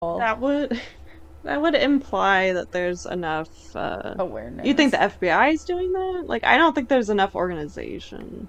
That would that would imply that there's enough awareness. You think the FBI is doing that? Like, I don't think there's enough organization.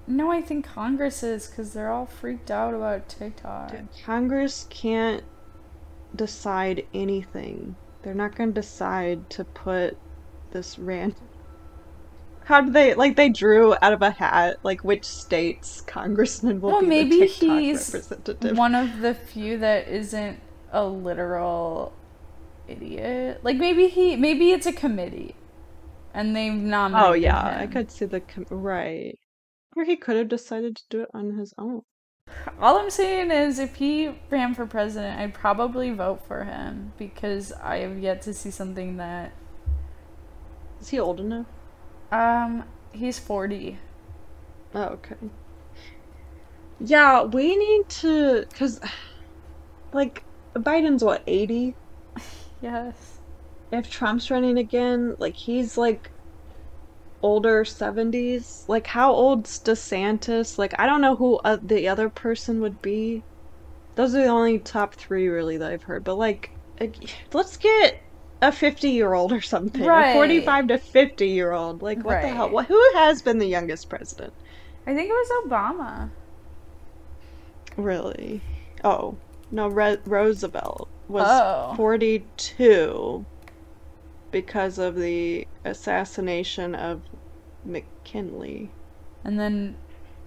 No, I think Congress is, because they're all freaked out about TikTok. Dude, Congress can't decide anything. They're not going to decide to put this random. How did they, like, they drew out of a hat, like, which state's congressman will Well, be the maybe TikTok he's representative? one of the few that isn't a literal idiot. Like, maybe it's a committee, and they've nominated Oh, yeah, him. I could see right. Or he could have decided to do it on his own. All I'm saying is, if he ran for president, I'd probably vote for him, because I have yet to see something that... Is he old enough? He's 40. Oh, okay. Yeah, we need to, because, like, Biden's what, 80? Yes. If Trump's running again, like, he's, like, older 70s. Like, how old's DeSantis? Like, I don't know who the other person would be. Those are the only top three, really, that I've heard. But, like, let's get a 50-year-old or something. Right. A 45 to 50-year-old. Like, what the hell? Right. Who has been the youngest president? I think it was Obama. Really? Oh, no, Roosevelt was 42 because of the assassination of McKinley. And then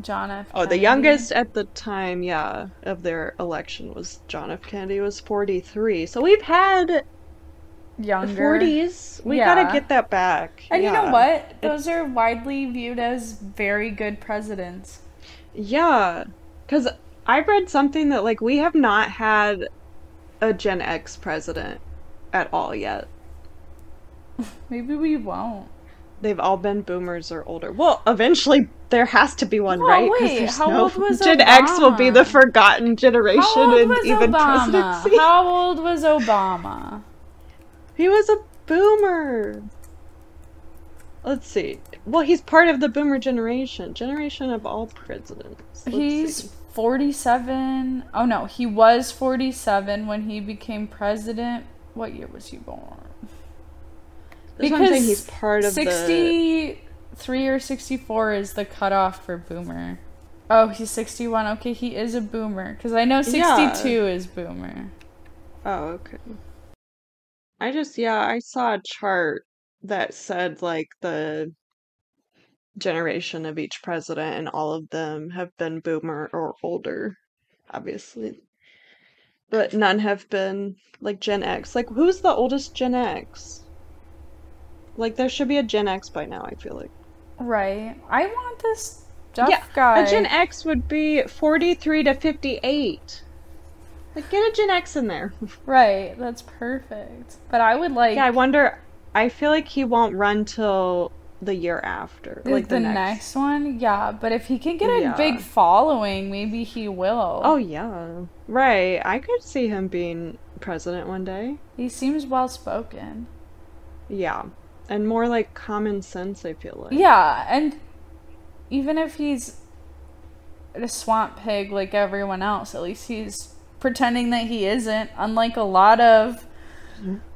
John F. Oh, Kennedy. the youngest at the time, yeah, of their election was John F. Kennedy, was 43. So we've had younger 40s. We gotta get that back. And you know what? Those are widely viewed as very good presidents. Yeah, because I read something that, like, we have not had a Gen X president at all yet. Maybe we won't. They've all been boomers or older. Well, eventually there has to be one, right? Wait, how old was Gen Obama? X will be the forgotten generation in even Obama? presidency. How old was Obama? He was a boomer. Let's see. Well, he's part of the boomer generation. Generation of all presidents. He's 47. Oh no, he was 47 when he became president. What year was he born? Because he's part of 63 or 64 is the cutoff for boomer. Oh, he's 61. Okay, he is a boomer. Because I know 62 is boomer. Oh, okay. I saw a chart that said, like, the generation of each president, and all of them have been boomer or older, obviously. But none have been, like, Gen X. Like, who's the oldest Gen X? Like, there should be a Gen X by now, I feel like. Right. I want this Duff guy. A Gen X would be 43 to 58. Like, get a Gen X in there. Right, that's perfect. But I would like... Yeah, I feel like he won't run till the year after. Like, the next one? Yeah, but if he can get a big following, maybe he will. Oh, yeah. Right, I could see him being president one day. He seems well-spoken. Yeah. And more, like, common sense, I feel like. Yeah, and even if he's a swamp pig like everyone else, at least he's pretending that he isn't, unlike a lot of...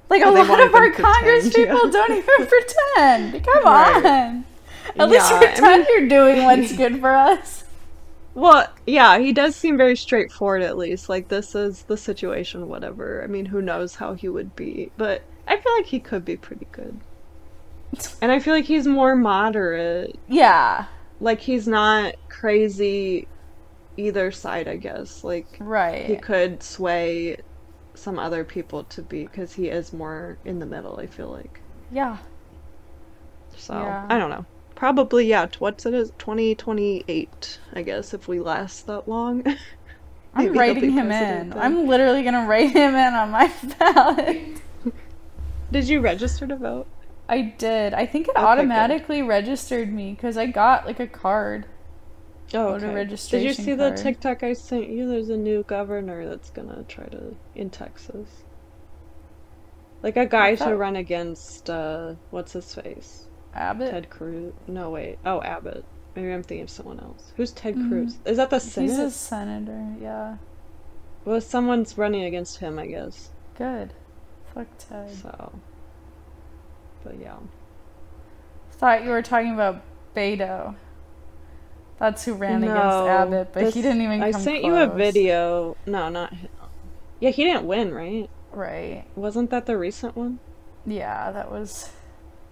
Like, a lot of our Congress people don't even pretend. Come on. At least pretend you're doing what's good for us. Well, yeah, he does seem very straightforward, at least. Like, this is the situation, whatever. I mean, who knows how he would be. But I feel like he could be pretty good. And I feel like he's more moderate. Yeah. Like, he's not crazy either side, I guess. Like, he could sway some other people to be, because he is more in the middle, I feel like. Yeah. So, I don't know. Probably, yeah, what's it is? 2028, I guess, if we last that long. I'm writing him in. Then. I'm literally gonna write him in on my ballot. Did you register to vote? I did. I think it automatically registered me because I got like a card. Oh, okay. Registration Did you see the TikTok I sent you? There's a new governor that's gonna try to in Texas. Like a guy to run against what's his face? Abbott? Ted Cruz. No, wait. Oh, Abbott. Maybe I'm thinking of someone else. Who's Ted Cruz? Is that the Senate? He's a senator, yeah. Well, someone's running against him, I guess. Good. Fuck Ted. So, but yeah. Thought you were talking about Beto. That's who ran against No, Abbott, but he didn't even I come sent close. you a video. No, not him. Yeah, he didn't win, right? Right. Wasn't that the recent one? Yeah, that was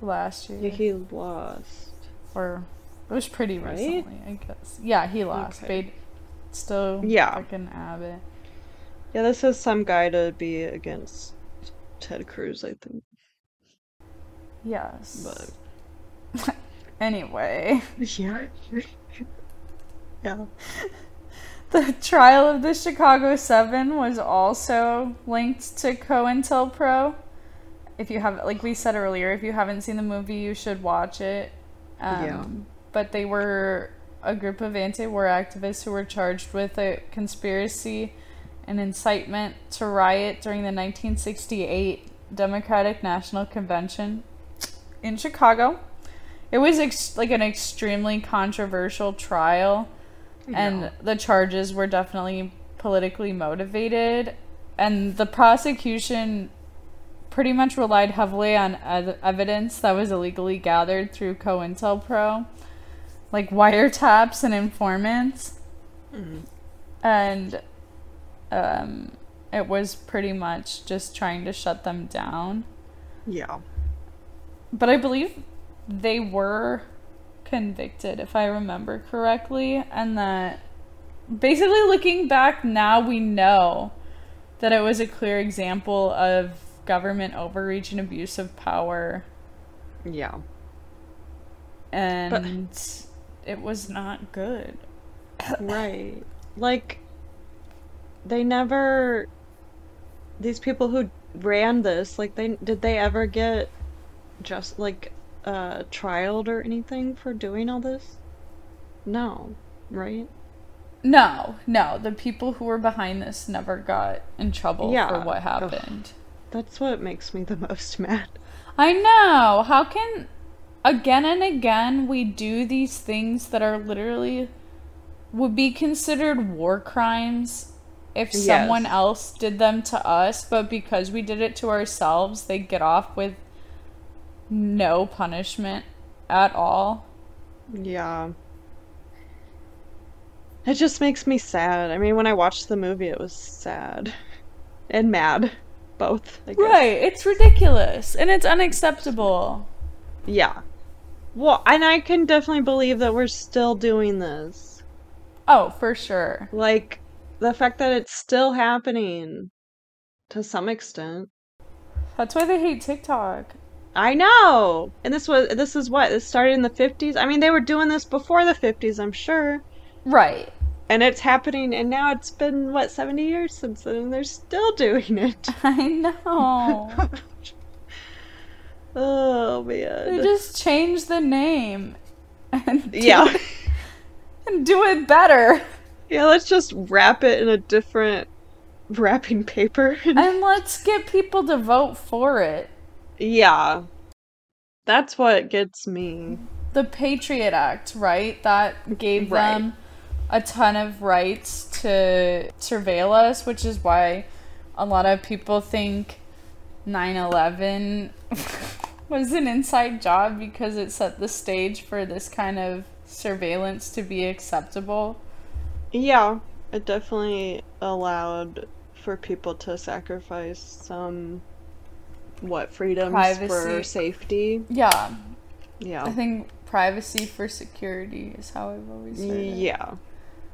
last year. Yeah, he lost. Or it was pretty Right? recently, I guess. Yeah, he lost. Okay. Still Yeah. fucking Abbott. Yeah, this is some guy to be against Ted Cruz, I think. Yes. But anyway. yeah. Yeah. The trial of the Chicago 7 was also linked to Cointelpro. If you have, like we said earlier, if you haven't seen the movie, you should watch it. Yeah. But they were a group of anti-war activists who were charged with a conspiracy and incitement to riot during the 1968 Democratic National Convention in Chicago. It was like an extremely controversial trial, and the charges were definitely politically motivated, and the prosecution pretty much relied heavily on evidence that was illegally gathered through COINTELPRO, like wiretaps and informants. Mm-hmm. And it was pretty much just trying to shut them down. Yeah. But I believe they were convicted, if I remember correctly, and that basically looking back now, we know that it was a clear example of government overreach and abuse of power. Yeah. And it was not good. Right. Like, they never, these people who ran this, like, did they ever get just, like, trialed or anything for doing all this? No, right? No. The people who were behind this never got in trouble for what happened. Ugh. That's what makes me the most mad. I know. How can, again and again, we do these things that are literally, would be considered war crimes if someone else did them to us, but because we did it to ourselves, they get off with no punishment at all. Yeah. It just makes me sad. I mean, when I watched the movie, it was sad and mad. Both, I guess. Right. It's ridiculous. And it's unacceptable. Yeah. Well, and I can definitely believe that we're still doing this. Oh, for sure. Like, the fact that it's still happening to some extent. That's why they hate TikTok. I know! And this started in the 50s? I mean, they were doing this before the 50s, I'm sure. Right. And it's happening, and now it's been, 70 years since then, and they're still doing it. I know. Oh, man. They just change the name. And and do it better. Yeah, let's just wrap it in a different wrapping paper. And let's get people to vote for it. Yeah. That's what gets me. The Patriot Act, right? That gave them a ton of rights to surveil us, which is why a lot of people think 9/11 was an inside job, because it set the stage for this kind of surveillance to be acceptable. Yeah, it definitely allowed for people to sacrifice some freedoms Privacy. for safety. Yeah. Yeah. I think privacy for security is how I've always heard it. Yeah.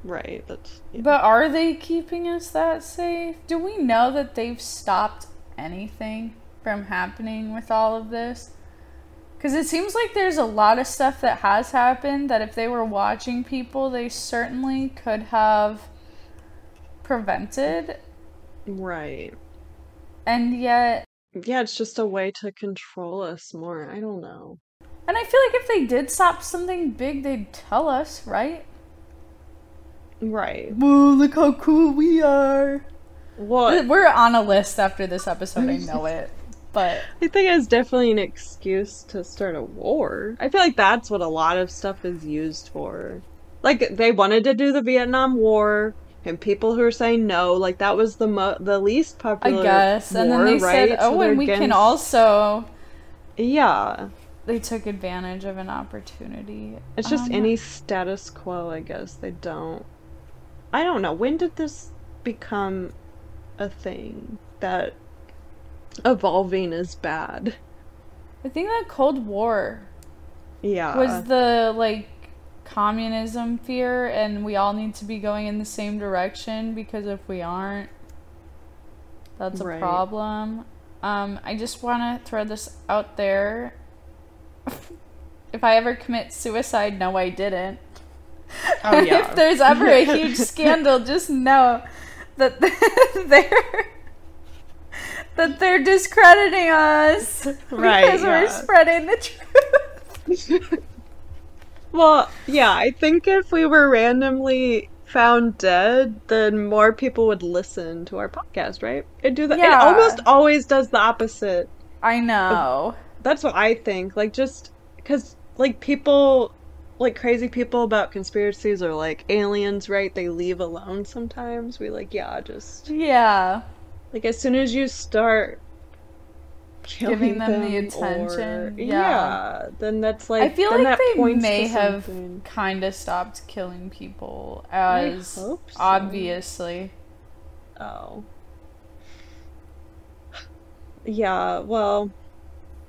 Right. But are they keeping us that safe? Do we know that they've stopped anything from happening with all of this? Because it seems like there's a lot of stuff that has happened that if they were watching people, they certainly could have prevented. Right. And yet... Yeah, it's just a way to control us more. I don't know. And I feel like if they did stop something big, they'd tell us, right? Right. Whoa, look how cool we are. What? We're on a list after this episode, I know it. But I think it's definitely an excuse to start a war. I feel like that's what a lot of stuff is used for. Like, they wanted to do the Vietnam War, and people who are saying no, like that was the least I popular guess. And then war, they right? said, oh, So they're and we can against, also. yeah. They took advantage of an opportunity. It's just any status quo, I guess. They don't. I don't know. When did this become a thing that evolving is bad? I think that Cold War Yeah. was the, like, communism fear, and we all need to be going in the same direction, because if we aren't, that's a Right. problem. I just want to throw this out there. If I ever commit suicide, no, I didn't. Oh, yeah. If there's ever a huge scandal, just know that they're discrediting us Right, because we're spreading the truth. Well, yeah, I think if we were randomly found dead, then more people would listen to our podcast, right? It do that. It Yeah. almost always does the opposite. I know. That's what I think. Like, just because, like, people, like, crazy people about conspiracies or, like, aliens, right? They leave alone sometimes. We, like, yeah, just, Yeah. like, as soon as you start Giving them the attention. Yeah. Then that's like, I feel then like that they points may to have something. kind of stopped killing people, I as hope so. obviously. Oh. Yeah, well,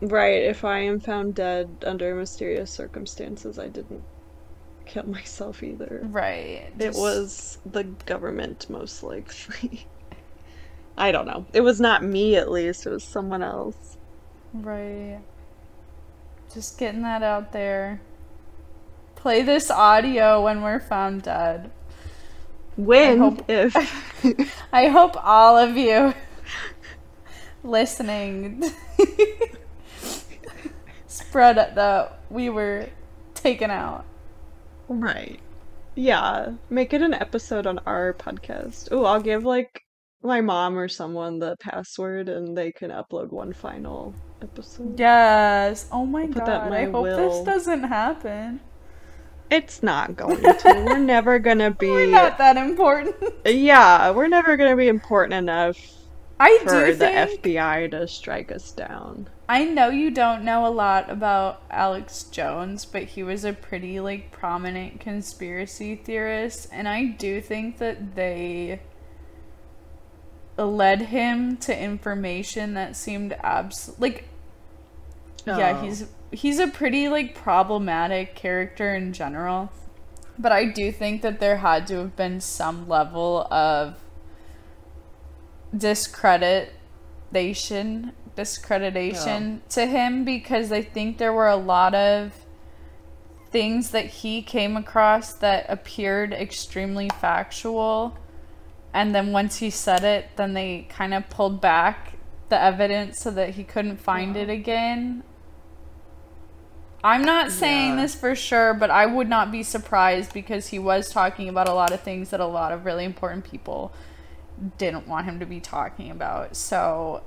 right, if I am found dead under mysterious circumstances, I didn't kill myself either. Right. It was the government, most likely. I don't know. It was not me, at least. It was someone else. Right. Just getting that out there. Play this audio when we're found dead. When? If. I hope all of you listening spread it that we were taken out. Right. Yeah. Make it an episode on our podcast. Oh, I'll give, like, my mom or someone the password and they can upload one final episode. Yes. Oh my I'll put that in god. my I hope will. this doesn't happen. It's not going to. We're never gonna be. We're not that important. Yeah, we're never gonna be important enough I for do the think FBI to strike us down. I know you don't know a lot about Alex Jones, but he was a pretty, like, prominent conspiracy theorist, and I do think that they led him to information that seemed yeah, he's a pretty, like, problematic character in general, but I do think that there had to have been some level of discreditation to him, because I think there were a lot of things that he came across that appeared extremely factual, and then once he said it, then they kind of pulled back the evidence so that he couldn't find it again. I'm not saying this for sure, but I would not be surprised, because he was talking about a lot of things that a lot of really important people didn't want him to be talking about. So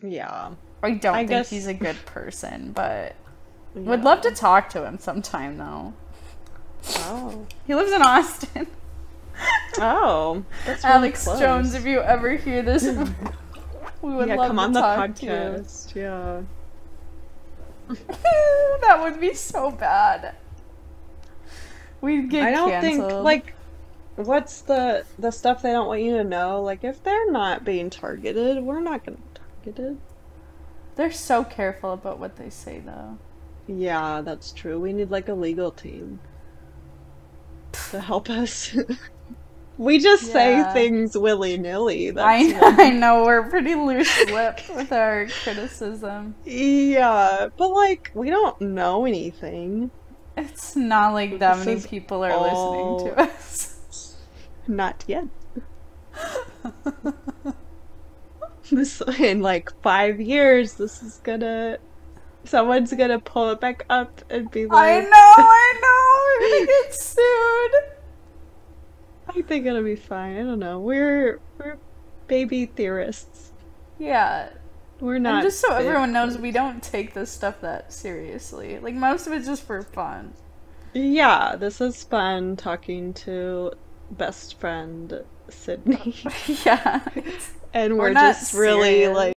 Yeah. I don't think guess he's a good person, but would love to talk to him sometime, though. Oh. He lives in Austin. Oh. That's really Alex close. Jones, if you ever hear this, we would love come to on the talk podcast. Yeah. to you. That would be so bad. We'd get I don't canceled. think, like, what's the stuff they don't want you to know? Like, if they're not being targeted, we're not gonna be targeted. They're so careful about what they say, though. Yeah, that's true. We need, like, a legal team to help us. We just say things willy-nilly. I know, we're pretty loose-lipped with our criticism. Yeah, but, like, we don't know anything. It's not like that This many is people are all- listening to us. Not yet. This, in, like, 5 years, someone's gonna pull it back up and be like... I know! We're gonna get sued! I think it'll be fine. I don't know. We're baby theorists. Yeah. We're not. And just so big everyone knows, ones. we don't take this stuff that seriously. Like, most of it's just for fun. Yeah, this is fun talking to best friend Sydney. Yeah. And We're we're not just really serious. like